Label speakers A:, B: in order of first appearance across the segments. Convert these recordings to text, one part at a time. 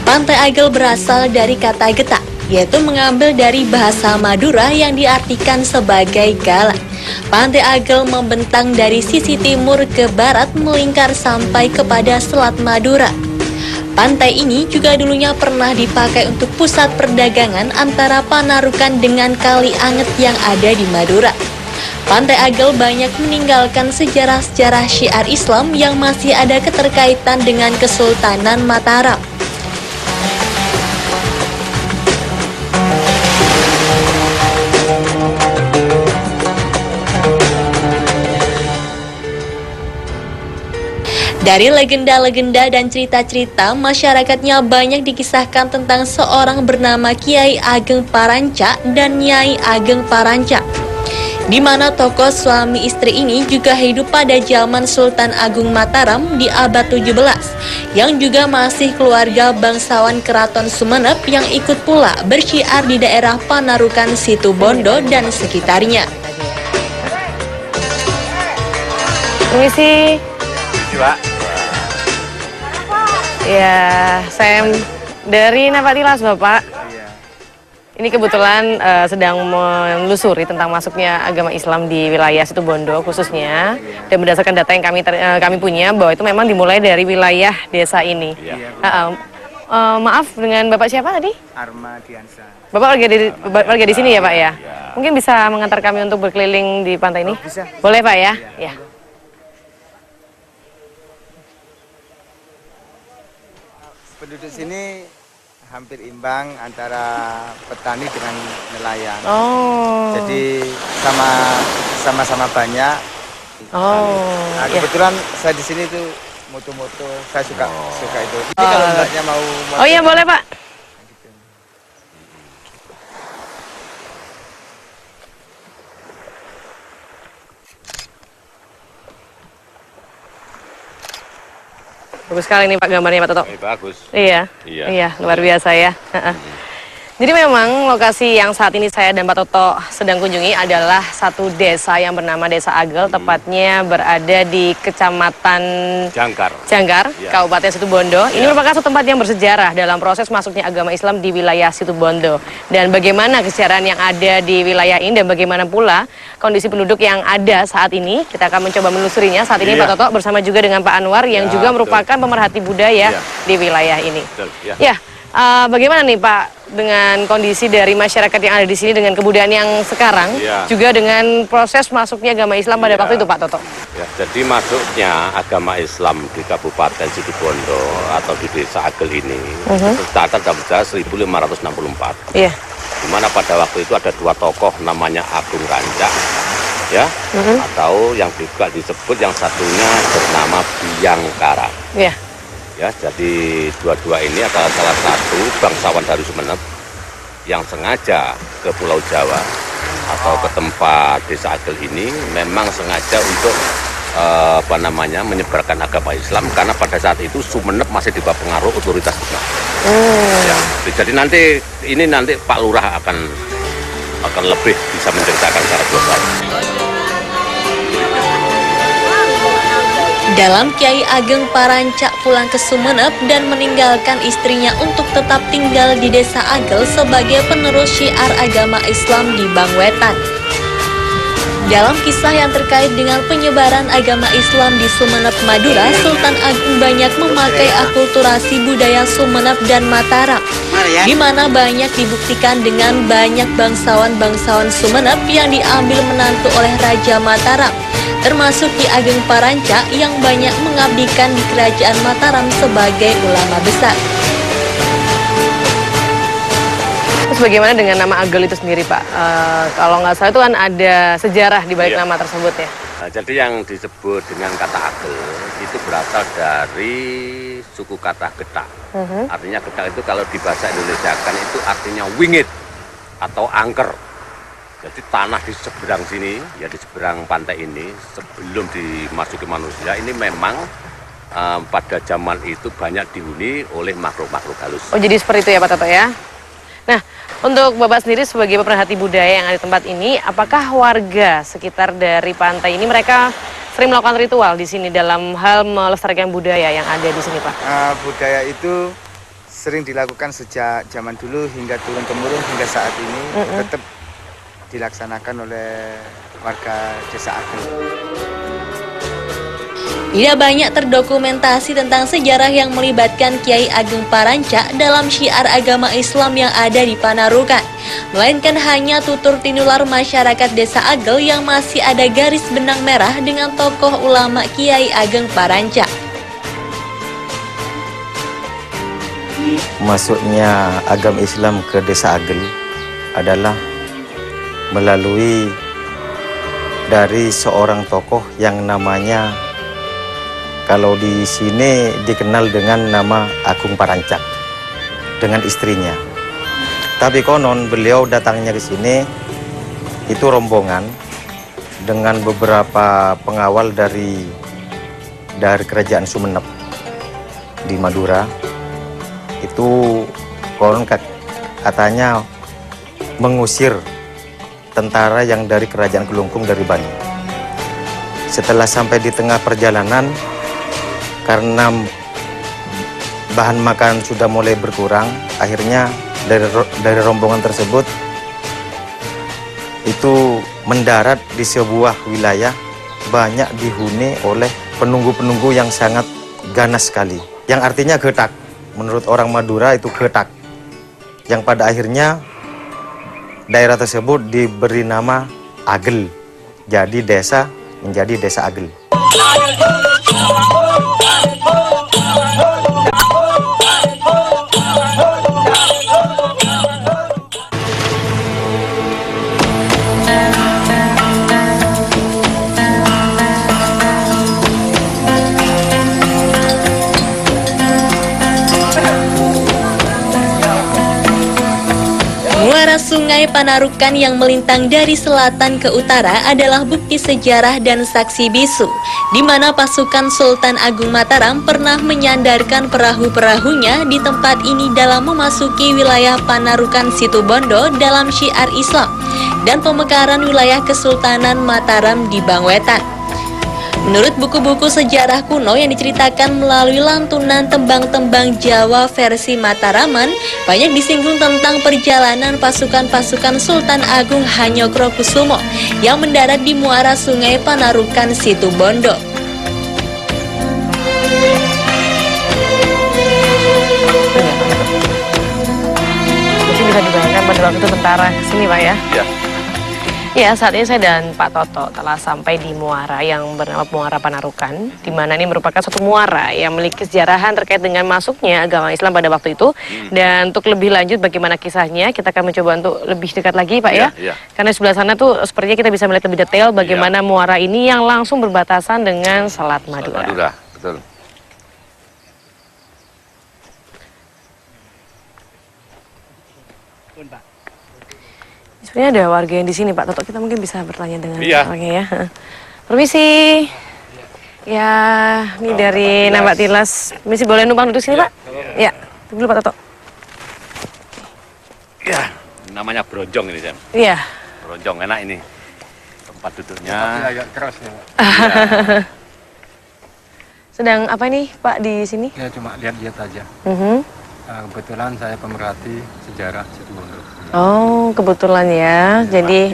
A: Pantai Agel berasal dari kata getak, yaitu mengambil dari bahasa Madura yang diartikan sebagai galang. Pantai Agel membentang dari sisi timur ke barat melingkar sampai kepada Selat Madura. Pantai ini juga dulunya pernah dipakai untuk pusat perdagangan antara Panarukan dengan Kali Anget yang ada di Madura. Pantai Agel banyak meninggalkan sejarah-sejarah syiar Islam yang masih ada keterkaitan dengan Kesultanan Mataram. Dari legenda-legenda dan cerita-cerita, masyarakatnya banyak dikisahkan tentang seorang bernama Kiai Ageng Paranca dan Nyai Ageng Paranca, di mana tokoh suami istri ini juga hidup pada zaman Sultan Agung Mataram di abad 17, yang juga masih keluarga bangsawan Keraton Sumenep yang ikut pula bersyiar di daerah Panarukan Situbondo dan sekitarnya.
B: Permisi.
C: Pak.
B: Ya, saya dari Napatilas, Bapak. Ini kebetulan sedang menelusuri tentang masuknya agama Islam di wilayah Situbondo khususnya, dan berdasarkan data yang kami punya bahwa itu memang dimulai dari wilayah desa ini. Maaf, dengan Bapak siapa tadi?
C: Arma Diansa.
B: Bapak warga di sini ya, Pak ya? Mungkin bisa mengantar kami untuk berkeliling di pantai ini?
C: Bisa.
B: Boleh, Pak ya? Ya.
C: Penduduk sini hampir imbang antara petani dengan nelayan.
B: Oh.
C: Jadi sama-sama banyak. Nah, kebetulan saya di sini tuh moto-moto, saya suka itu. Jadi kalau mbaknya mau
B: Oh iya, boleh, Pak. Bagus sekali nih Pak gambarnya Pak Toto.
D: Bagus.
B: Iya, luar biasa ya. Jadi memang lokasi yang saat ini saya dan Pak Toto sedang kunjungi adalah satu desa yang bernama Desa Agel, tepatnya berada di Kecamatan Jangkar, Kabupaten Situbondo. Ini merupakan satu tempat yang bersejarah dalam proses masuknya agama Islam di wilayah Situbondo. Dan bagaimana kesejarahan yang ada di wilayah ini dan bagaimana pula kondisi penduduk yang ada saat ini, kita akan mencoba menelusurinya. Saat ini Pak Toto bersama juga dengan Pak Anwar yang juga merupakan pemerhati budaya di wilayah ini. Bagaimana nih Pak dengan kondisi dari masyarakat yang ada di sini dengan kebudayaan yang sekarang, juga dengan proses masuknya agama Islam pada waktu itu Pak Toto?
D: Ya, jadi masuknya agama Islam di Kabupaten Situbondo atau di Desa Agel ini tercatat dalam sejarah 1564.
B: Iya.
D: Di mana pada waktu itu ada dua tokoh namanya Agung Rancak, ya, atau yang juga disebut yang satunya bernama Biangkara.
B: Iya.
D: Ya, jadi dua-dua ini adalah salah satu bangsawan dari Sumenep yang sengaja ke Pulau Jawa atau ke tempat Desa Agel ini memang sengaja untuk menyebarkan agama Islam, karena pada saat itu Sumenep masih di bawah pengaruh otoritas Jepang. Ya, jadi nanti Pak Lurah akan lebih bisa menceritakan secara global.
A: Dalam Kiai Ageng Paranca pulang ke Sumenep dan meninggalkan istrinya untuk tetap tinggal di Desa Agel sebagai penerus syiar agama Islam di Bangwetan. Dalam kisah yang terkait dengan penyebaran agama Islam di Sumenep, Madura, Sultan Agung banyak memakai akulturasi budaya Sumenep dan Mataram, di mana banyak dibuktikan dengan banyak bangsawan-bangsawan Sumenep yang diambil menantu oleh Raja Mataram, termasuk Ki Ageng Paranca yang banyak mengabdikan di Kerajaan Mataram sebagai ulama besar.
B: Terus bagaimana dengan nama Agel itu sendiri Pak? Kalau nggak salah itu kan ada sejarah di balik nama tersebut ya?
D: Nah, jadi yang disebut dengan kata Agel itu berasal dari suku kata getak. Artinya getak itu kalau di bahasa Indonesia kan itu artinya wingit atau angker. Jadi tanah di seberang sini, ya di seberang pantai ini, sebelum dimasuki manusia, ini memang pada zaman itu banyak dihuni oleh makhluk-makhluk halus.
B: Oh, jadi seperti itu ya Pak Toto ya? Nah, untuk Bapak sendiri sebagai pemerhati budaya yang ada di tempat ini, apakah warga sekitar dari pantai ini mereka sering melakukan ritual di sini dalam hal melestarikan budaya yang ada di sini Pak?
C: Budaya itu sering dilakukan sejak zaman dulu hingga turun-temurun hingga saat ini tetap dilaksanakan oleh warga Desa Agel.
A: Tidak banyak terdokumentasi tentang sejarah yang melibatkan Kiai Ageng Parancak dalam syiar agama Islam yang ada di Panarukan, melainkan hanya tutur tinular masyarakat Desa Agel yang masih ada garis benang merah dengan tokoh ulama Kiai Ageng Parancak.
E: Masuknya agama Islam ke Desa Agel adalah melalui dari seorang tokoh yang namanya, kalau di sini dikenal dengan nama Agung Parancak dengan istrinya. Tapi konon beliau datangnya ke sini itu rombongan dengan beberapa pengawal dari kerajaan Sumenep di Madura. Itu konon katanya mengusir tentara yang dari kerajaan Kelungkung dari Bani. Setelah sampai di tengah perjalanan, karena bahan makan sudah mulai berkurang, akhirnya dari rombongan tersebut itu mendarat di sebuah wilayah banyak dihuni oleh penunggu-penunggu yang sangat ganas sekali, yang artinya getak. Menurut orang Madura itu getak, yang pada akhirnya daerah tersebut diberi nama Agel. Jadi desa menjadi Desa Agel.
A: Muara Sungai Panarukan yang melintang dari selatan ke utara adalah bukti sejarah dan saksi bisu, di mana pasukan Sultan Agung Mataram pernah menyandarkan perahu-perahunya di tempat ini dalam memasuki wilayah Panarukan Situbondo dalam syiar Islam dan pemekaran wilayah Kesultanan Mataram di Bangwetan. Menurut buku-buku sejarah kuno yang diceritakan melalui lantunan tembang-tembang Jawa versi Mataraman, banyak disinggung tentang perjalanan pasukan-pasukan Sultan Agung Hanyokrokusumo yang mendarat di muara Sungai Panarukan Situbondo.
B: Mungkin bisa dibayangkan pada waktu itu tentara kesini, Pak ya?
D: Ya.
B: Ya, saat ini saya dan Pak Toto telah sampai di muara yang bernama Muara Panarukan, di mana ini merupakan suatu muara yang memiliki sejarahan terkait dengan masuknya agama Islam pada waktu itu. Dan untuk lebih lanjut bagaimana kisahnya, kita akan mencoba untuk lebih dekat lagi, Pak ya. Karena di sebelah sana tuh sepertinya kita bisa melihat lebih detail bagaimana muara ini yang langsung berbatasan dengan Selat Madura.
D: Madura, betul.
B: Sebenarnya ada warga yang di sini, Pak Toto. Kita mungkin bisa bertanya dengan
D: Iya.
B: orangnya ya. Permisi. Ya, ini dari Nambak Tilas. Permisi, boleh numpang duduk sini, Pak? Ya, dulu Pak Toto.
D: Ya, namanya bronjong ini, Sam.
B: Iya.
D: Bronjong, enak ini. Tempat duduknya.
C: Agak keras ya, Pak.
B: Sedang apa ini, Pak, di sini?
F: Ya cuma lihat-lihat aja. Kebetulan saya pemerhati sejarah Situbondo.
B: Oh, kebetulan ya. Jadi,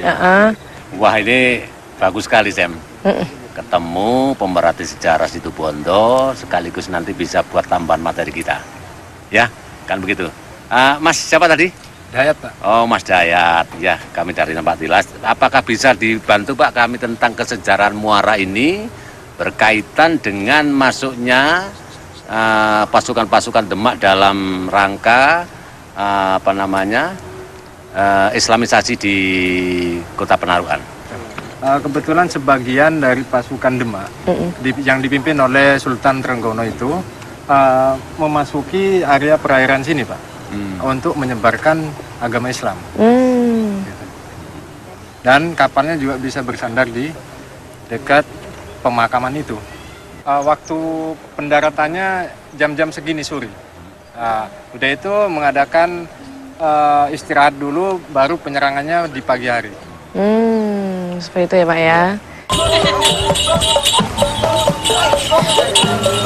D: Wah, ini bagus sekali, Sam. Ketemu pemerhati sejarah Situbondo, sekaligus nanti bisa buat tambahan materi kita. Ya, kan begitu. Mas, siapa tadi?
F: Dayat, Pak.
D: Oh, Mas Dayat. Ya, kami dari Nambak Tilas. Apakah bisa dibantu, Pak, kami tentang kesejarahan muara ini berkaitan dengan masuknya pasukan-pasukan Demak dalam rangka Islamisasi di Kota Panarukan.
F: Kebetulan sebagian dari pasukan Demak yang dipimpin oleh Sultan Trenggono itu memasuki area perairan sini, Pak, untuk menyebarkan agama Islam. Gitu. Dan kapalnya juga bisa bersandar di dekat pemakaman itu. Waktu pendaratannya jam-jam segini sore. Udah itu mengadakan istirahat dulu, baru penyerangannya di pagi hari.
B: seperti itu ya, Pak ya.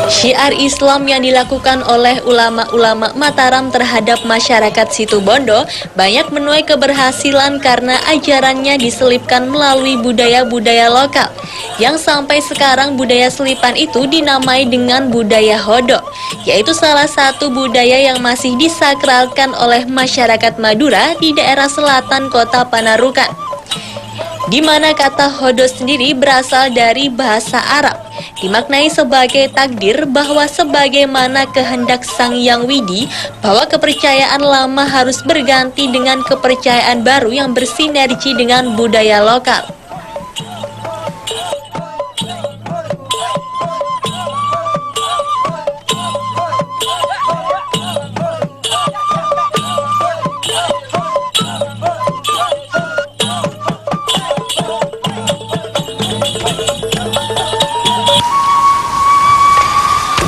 A: Syiar Islam yang dilakukan oleh ulama-ulama Mataram terhadap masyarakat Situbondo banyak menuai keberhasilan karena ajarannya diselipkan melalui budaya-budaya lokal. Yang sampai sekarang budaya selipan itu dinamai dengan budaya Hodo, yaitu salah satu budaya yang masih disakralkan oleh masyarakat Madura di daerah selatan kota Panarukan. Di mana kata Hodo sendiri berasal dari bahasa Arab, dimaknai sebagai takdir bahwa sebagaimana kehendak Sang Yang Widi, bahwa kepercayaan lama harus berganti dengan kepercayaan baru yang bersinergi dengan budaya lokal.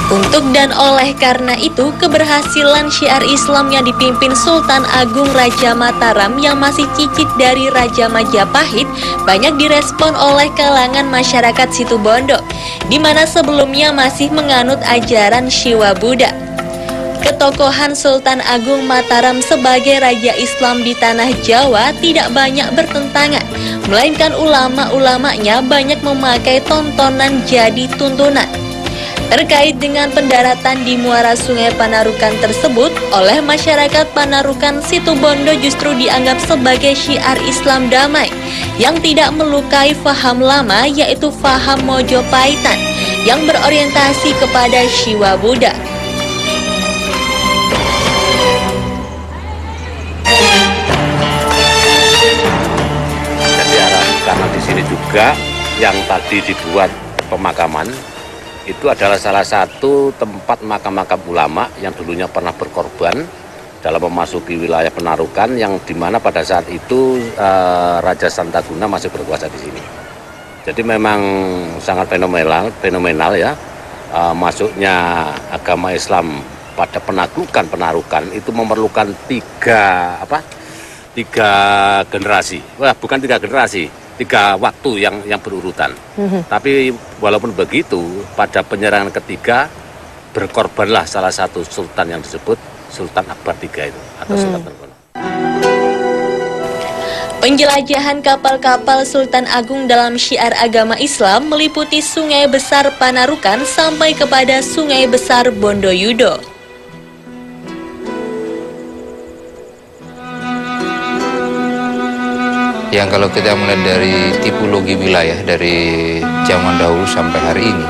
A: Untuk dan oleh karena itu, keberhasilan syiar Islam yang dipimpin Sultan Agung Raja Mataram yang masih cicit dari Raja Majapahit banyak direspon oleh kalangan masyarakat Situbondo, di mana sebelumnya masih menganut ajaran Syiwa Buddha. Ketokohan Sultan Agung Mataram sebagai Raja Islam di Tanah Jawa tidak banyak bertentangan, melainkan ulama-ulamanya banyak memakai tontonan jadi tuntunan. Terkait dengan pendaratan di muara Sungai Panarukan tersebut, oleh masyarakat Panarukan, Situbondo justru dianggap sebagai syiar Islam damai yang tidak melukai faham lama, yaitu faham Mojopaitan yang berorientasi kepada Syiwa Buddha.
D: Jadi karena di sini juga yang tadi dibuat pemakaman itu adalah salah satu tempat makam-makam ulama yang dulunya pernah berkorban dalam memasuki wilayah Panarukan, yang dimana pada saat itu Raja Santaguna masih berkuasa di sini. Jadi memang sangat fenomenal ya, masuknya agama Islam pada penaklukan Panarukan itu memerlukan tiga generasi. Wah, bukan 3 generasi. 3 waktu yang berurutan. Tapi walaupun begitu, pada penyerangan ketiga berkorbanlah salah satu sultan yang disebut Sultan Akbar III itu atau Sultan Trenggono.
A: Penjelajahan kapal-kapal Sultan Agung dalam syiar agama Islam meliputi Sungai Besar Panarukan sampai kepada Sungai Besar Bondoyudo.
G: Yang kalau kita melihat dari tipologi wilayah dari zaman dahulu sampai hari ini,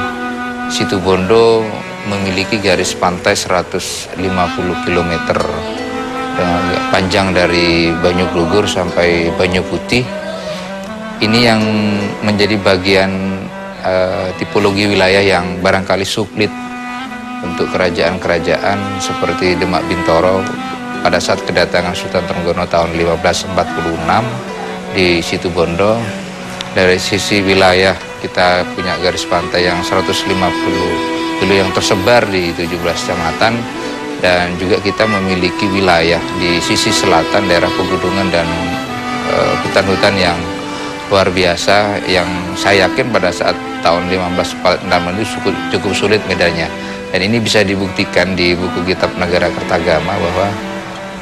G: Situbondo memiliki garis pantai 150 km dengan panjang dari Banyuglugur sampai Banyu Putih. Ini yang menjadi bagian tipologi wilayah yang barangkali sulit untuk kerajaan-kerajaan seperti Demak Bintoro pada saat kedatangan Sultan Trenggono tahun 1546 di Situbondo. Dari sisi wilayah kita punya garis pantai yang 150 kilo yang tersebar di 17 kecamatan, dan juga kita memiliki wilayah di sisi selatan daerah pegunungan dan hutan-hutan yang luar biasa, yang saya yakin pada saat tahun 1546 itu cukup sulit medannya. Dan ini bisa dibuktikan di buku kitab Negara Kertagama bahwa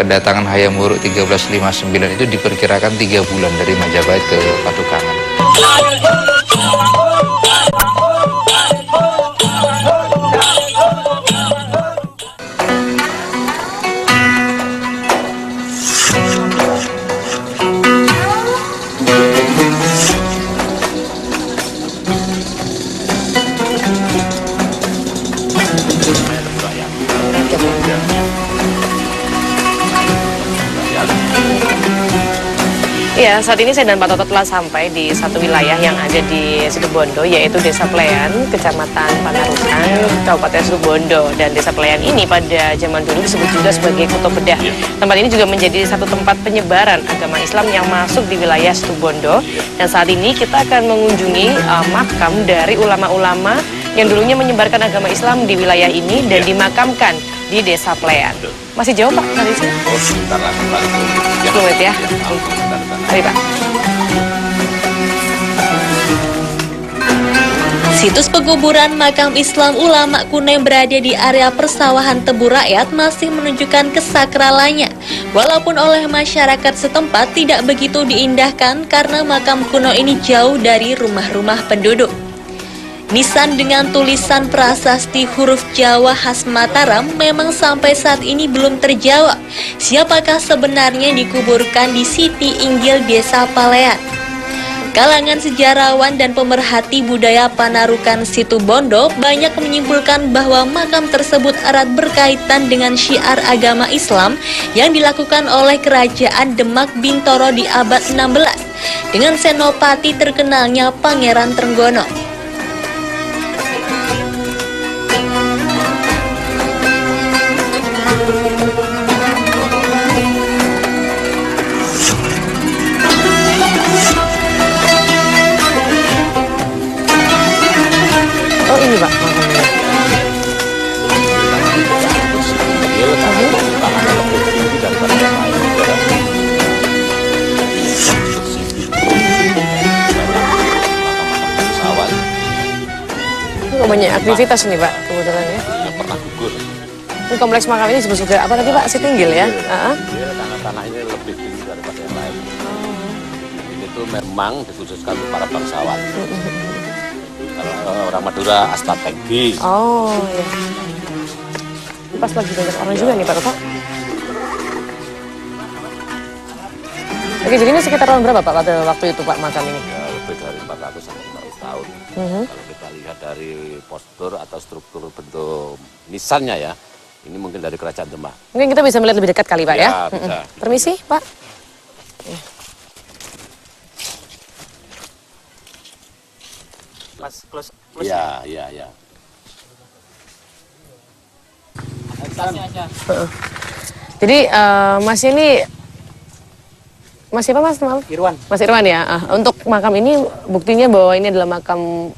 G: kedatangan Hayam Wuruk 1359 itu diperkirakan 3 bulan dari Majapahit ke Patukangan.
B: Ya, saat ini saya dan Pak Toto telah sampai di satu wilayah yang ada di Situbondo, yaitu Desa Pleyan, Kecamatan Panarukan, Kabupaten Situbondo. Dan Desa Pleyan ini pada zaman dulu disebut juga sebagai Kuto Bedah. Tempat ini juga menjadi satu tempat penyebaran agama Islam yang masuk di wilayah Situbondo. Dan saat ini kita akan mengunjungi makam dari ulama-ulama yang dulunya menyebarkan agama Islam di wilayah ini dan dimakamkan di Desa Pleyan. Masih jauh Pak dari sini?
D: Oh, sebentar lah, kembali.
B: 10 menit ya? Mari Pak.
A: Situs penguburan makam Islam ulama kuno yang berada di area persawahan Tebu Rakyat masih menunjukkan kesakralannya. Walaupun oleh masyarakat setempat tidak begitu diindahkan karena makam kuno ini jauh dari rumah-rumah penduduk. Nisan dengan tulisan prasasti huruf Jawa khas Mataram memang sampai saat ini belum terjawab. Siapakah sebenarnya dikuburkan di Siti Inggil Desa Palean? Kalangan sejarawan dan pemerhati budaya Panarukan Situbondo banyak menyimpulkan bahwa makam tersebut erat berkaitan dengan syiar agama Islam yang dilakukan oleh Kerajaan Demak Bintoro di abad 16 dengan senopati terkenalnya Pangeran Trenggono.
B: Oh ini Pak makamnya. Ini banyak aktivitas nih Pak kebetulan ya.
D: Pernah gugur.
B: Ini kompleks makam ini disebut juga apa tadi Pak? Siti Inggil ya?
D: Tanah-tanah ini lebih tinggi daripada yang lain. Ini tuh memang dikhususkan untuk para bangsawan. Kalau orang Madura Astategi.
B: Oh iya. Ini pas lagi banyak orang juga nih Pak Toto. Oke, jadi ini sekitar tahun berapa Pak pada waktu itu Pak makam ini?
D: Ya, lebih dari 400 sampai 500 tahun. Kalau kita lihat dari postur atau struktur bentuk nisannya ya, ini mungkin dari Kerajaan Demak.
B: Mungkin kita bisa melihat lebih dekat kali Pak ya?
D: Ya, bisa.
B: Permisi Pak.
C: Mas, close.
D: Iya, iya, iya.
B: Jadi Mas ini Mas siapa Mas? Maaf.
C: Irwan.
B: Mas Irwan ya. Untuk makam ini buktinya bahwa ini adalah makam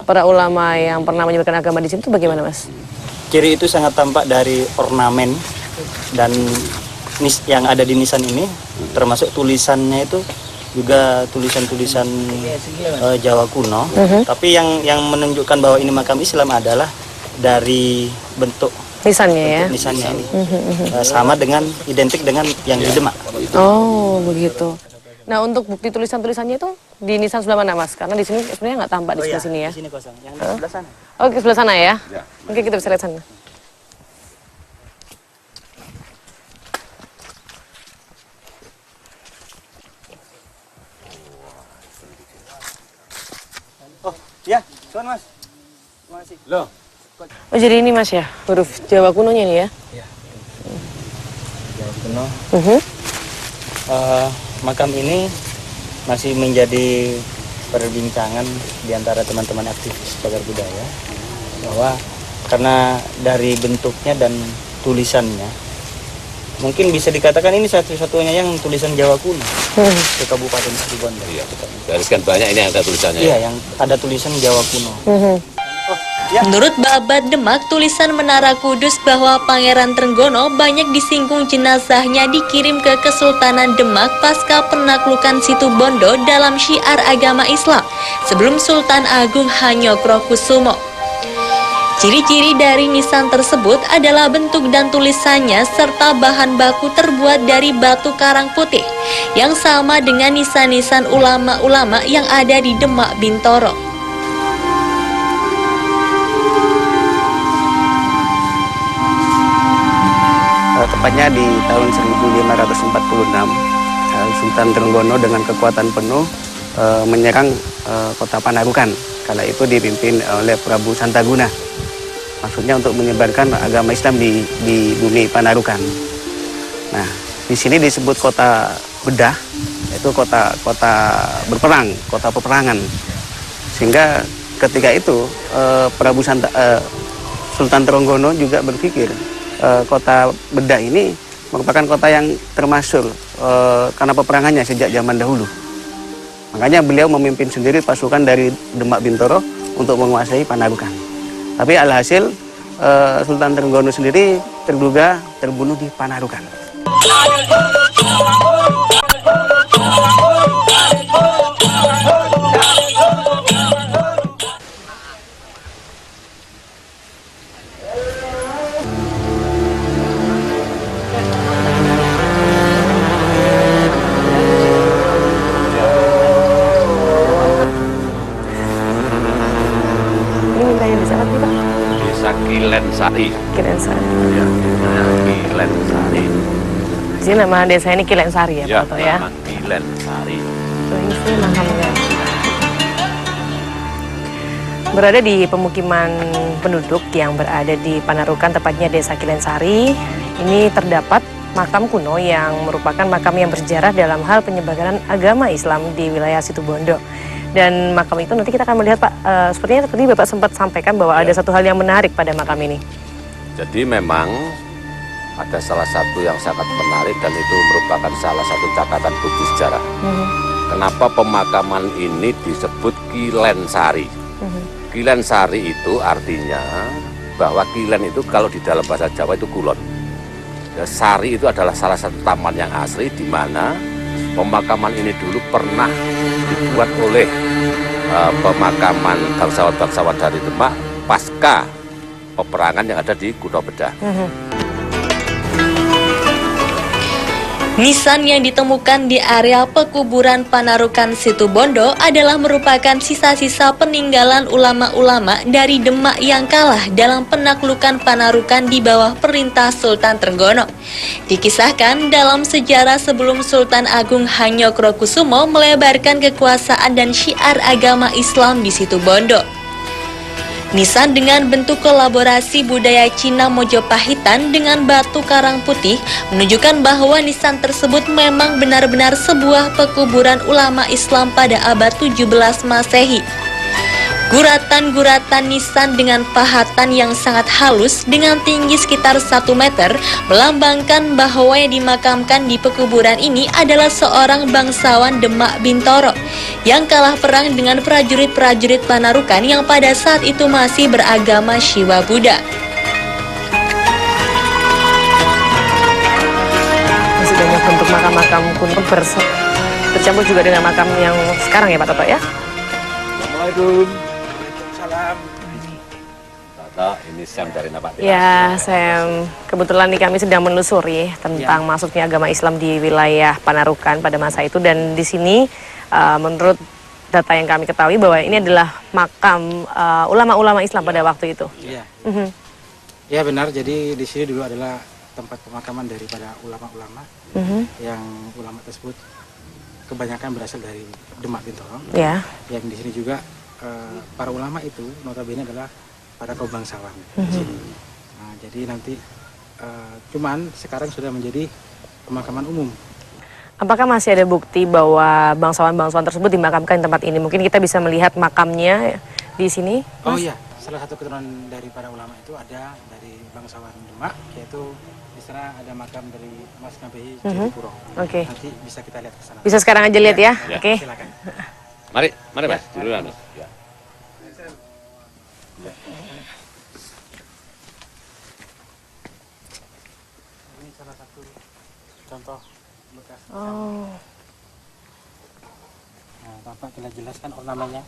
B: para ulama yang pernah menyebarkan agama di sini itu bagaimana Mas?
H: Ciri itu sangat tampak dari ornamen dan yang ada di nisan ini, termasuk tulisannya itu juga tulisan-tulisan Jawa kuno. Tapi yang menunjukkan bahwa ini makam Islam adalah dari bentuk
B: Nisannya ya?
H: nisannya ini. Sama dengan, identik dengan yang di Demak.
B: Oh begitu. Nah untuk bukti tulisan-tulisannya itu di nisan sebelah mana Mas? Karena di sini sebenarnya nggak tampak di sebelah sini ya.
H: Di sini kosong, yang di sebelah sana.
B: Oke sebelah sana ya? Mungkin kita bisa lihat sana.
H: Oh, ya, soal Mas. Terima kasih.
D: Loh,
B: Oh jadi ini Mas ya, huruf Jawa kunonya nih ya?
H: Jawa kuno.
B: Mhm.
H: Makam ini masih menjadi perbincangan di antara teman-teman aktivis cagar budaya bahwa karena dari bentuknya dan tulisannya mungkin bisa dikatakan ini satu-satunya yang tulisan Jawa kuno di Kabupaten Situbondo.
D: iya. Dari sekian banyak ini ada tulisannya.
H: Iya, yang ada tulisan Jawa kuno.
A: Menurut Babat Demak, tulisan Menara Kudus bahwa Pangeran Trenggono banyak disinggung jenazahnya dikirim ke Kesultanan Demak pasca penaklukan Situbondo dalam syiar agama Islam sebelum Sultan Agung Hanyokrokusumo. Ciri-ciri dari nisan tersebut adalah bentuk dan tulisannya serta bahan baku terbuat dari batu karang putih yang sama dengan nisan-nisan ulama-ulama yang ada di Demak Bintoro.
I: Tepatnya di tahun 1546, Sultan Trenggono dengan kekuatan penuh menyerang kota Panarukan. Kala itu dipimpin oleh Prabu Santaguna. Maksudnya untuk menyebarkan agama Islam di bumi Panarukan. Nah, di sini disebut kota bedah, itu kota berperang, kota peperangan. Sehingga ketika itu Sultan Trenggono juga berpikir kota Bedah ini merupakan kota yang termasyhur karena peperangannya sejak zaman dahulu. Makanya beliau memimpin sendiri pasukan dari Demak Bintoro untuk menguasai Panarukan. Tapi alhasil Sultan Trenggono sendiri terduga terbunuh di Panarukan.
D: Sari.
B: Kilen Sari.
D: Ya, Kilen Sari.
B: Jadi nama desa ini Kilen Sari ya,
D: Ya,
B: Pak Toto ya?
D: nama Kilen Sari.
B: Ini sih makamnya. Berada di pemukiman penduduk yang berada di Panarukan, tepatnya Desa Kilen Sari, ini terdapat makam kuno yang merupakan makam yang bersejarah dalam hal penyebaran agama Islam di wilayah Situbondo. Dan makam itu nanti kita akan melihat, Pak, sepertinya tadi Bapak sempat sampaikan bahwa ada satu hal yang menarik pada makam ini.
D: Jadi memang ada salah satu yang sangat menarik dan itu merupakan salah satu catatan bukti sejarah. Kenapa pemakaman ini disebut Kilen Sari? Kilen Sari itu artinya bahwa Kilen itu kalau di dalam bahasa Jawa itu kulon. Ya, Sari itu adalah salah satu taman yang asli di mana pemakaman ini dulu pernah dibuat oleh pemakaman bangsawan-bangsawan dari Demak pasca peperangan yang ada di Kutha Bedah.
A: Nisan yang ditemukan di area pekuburan Panarukan Situbondo adalah merupakan sisa-sisa peninggalan ulama-ulama dari Demak yang kalah dalam penaklukan Panarukan di bawah perintah Sultan Trenggono. Dikisahkan dalam sejarah sebelum Sultan Agung Hanyokrokusumo melebarkan kekuasaan dan syiar agama Islam di Situbondo. Nisan dengan bentuk kolaborasi budaya Cina Mojopahitan dengan batu karang putih menunjukkan bahwa nisan tersebut memang benar-benar sebuah pekuburan ulama Islam pada abad 17 Masehi. Guratan-guratan nisan dengan pahatan yang sangat halus dengan tinggi sekitar 1 meter melambangkan bahwa yang dimakamkan di pekuburan ini adalah seorang bangsawan Demak Bintoro yang kalah perang dengan prajurit-prajurit Panarukan yang pada saat itu masih beragama Shiwa Buddha.
B: Masih banyak bentuk makam-makam kuno bercampur juga dengan makam yang sekarang ya, Pak Toto ya?
D: Assalamualaikum. Ini Sam dari Napak.
B: Ya, Sam. Kebetulan nih kami sedang menelusuri tentang masuknya agama Islam di wilayah Panarukan pada masa itu, dan di sini menurut data yang kami ketahui bahwa ini adalah makam ulama-ulama Islam pada waktu itu.
J: Iya. Ya benar. Jadi di sini dulu adalah tempat pemakaman daripada ulama-ulama yang ulama tersebut kebanyakan berasal dari Demak Bintoro.
B: Ya.
J: Yang di sini juga para ulama itu notabene adalah para kaum bangsawan di sini. Nah, jadi nanti cuman sekarang sudah menjadi pemakaman umum.
B: Apakah masih ada bukti bahwa bangsawan-bangsawan tersebut dimakamkan di tempat ini? Mungkin kita bisa melihat makamnya di sini.
J: Oh iya, salah satu keturunan dari para ulama itu ada dari bangsawan Demak, yaitu di sana ada makam dari Mas Nabehi Jatipuro.
B: Oke.
J: Nanti bisa kita lihat ke sana.
B: Bisa sekarang aja lihat ya. Oke.
J: Silakan.
D: Mari Mas, duluan Mas. Ya.
J: Ini salah satu contoh bekas.
B: Oh.
J: Nah, tampak kita jelaskan ornamennya.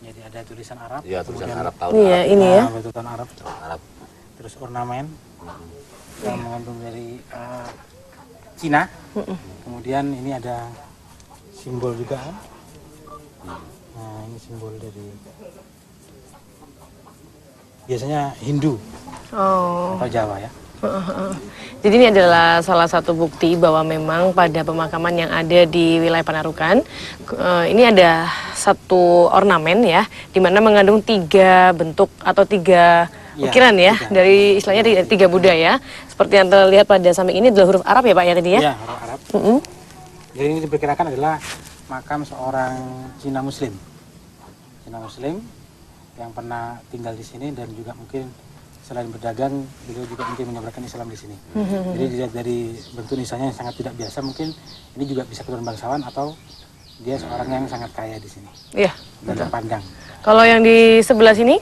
J: Jadi ada tulisan Arab.
D: Ya, tulisan Arab tahun
B: Iya,
D: Arab.
B: ini ya.
J: Tulisan Arab.
D: Arab.
J: Terus ornamen yang mengandung dari Cina. Kemudian ini ada simbol juga kan. Nah, ini simbol dari biasanya Hindu atau Jawa ya.
B: Jadi ini adalah salah satu bukti bahwa memang pada pemakaman yang ada di wilayah Panarukan ini ada satu ornamen ya, di mana mengandung 3 bentuk atau 3 ukiran ya, dari istilahnya 3 budaya. Seperti yang terlihat pada samping ini adalah huruf Arab ya Pak ya tadi ya?
J: Iya, huruf Arab. Jadi ini diperkirakan adalah makam seorang Cina Muslim. Cina Muslim yang pernah tinggal di sini dan juga mungkin selain berdagang, beliau juga mungkin menyebarkan Islam di sini. Jadi dilihat dari bentuk nisannya yang sangat tidak biasa, mungkin ini juga bisa keturunan bangsawan atau dia seorang yang sangat kaya di sini.
B: Iya.
J: Dan terpandang.
B: Kalau yang di sebelah sini?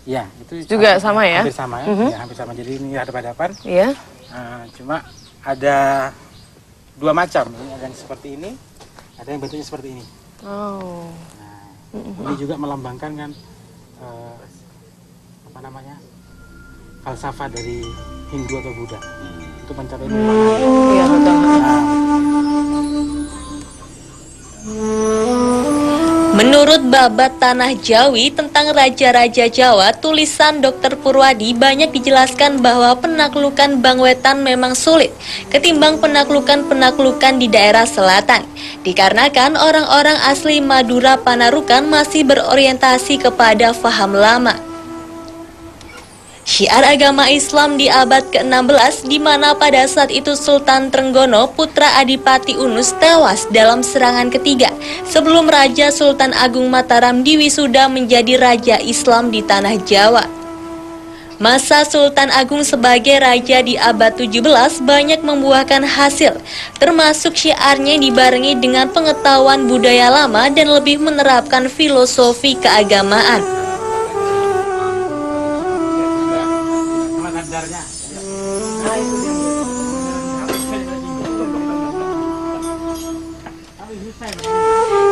J: Iya, itu
B: juga sama ya?
J: Hampir sama ya, ya hampir sama. Jadi ini hadap-hadapan.
B: Iya.
J: Cuma ada 2 macam. Ini ada yang seperti ini, ada yang bentuknya seperti ini.
B: Oh.
J: Ini juga melambangkan kan apa namanya, falsafah dari Hindu atau Buddha untuk mencapai nirwana.
B: Iya betul.
A: Menurut Babat Tanah Jawi tentang Raja-Raja Jawa, tulisan Dr. Purwadi banyak dijelaskan bahwa penaklukan Bangwetan memang sulit ketimbang penaklukan-penaklukan di daerah selatan, dikarenakan orang-orang asli Madura Panarukan masih berorientasi kepada faham lama. Syiar agama Islam di abad ke-16 di mana pada saat itu Sultan Trenggono putra Adipati Unus tewas dalam serangan ketiga sebelum Raja Sultan Agung Mataram diwisuda menjadi Raja Islam di Tanah Jawa. Masa Sultan Agung sebagai raja di abad 17 banyak membuahkan hasil, termasuk syiarnya dibarengi dengan pengetahuan budaya lama dan lebih menerapkan filosofi keagamaan.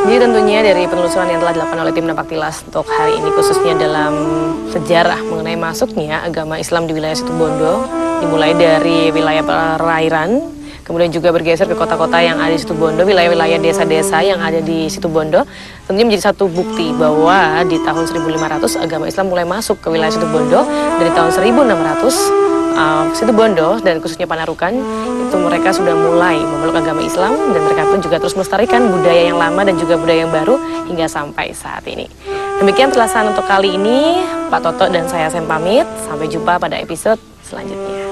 B: Jadi tentunya dari penelusuran yang telah dilakukan oleh tim Napak Tilas untuk hari ini khususnya dalam sejarah mengenai masuknya agama Islam di wilayah Situbondo, dimulai dari wilayah perairan, kemudian juga bergeser ke kota-kota yang ada di Situbondo, wilayah-wilayah desa-desa yang ada di Situbondo, tentunya menjadi satu bukti bahwa di tahun 1500 agama Islam mulai masuk ke wilayah Situbondo. Dari tahun 1600 Situbondo dan khususnya Panarukan itu mereka sudah mulai memeluk agama Islam dan mereka pun juga terus melestarikan budaya yang lama dan juga budaya yang baru hingga sampai saat ini. Demikian perjalanan untuk kali ini, Pak Toto dan saya Sem pamit. Sampai jumpa pada episode selanjutnya.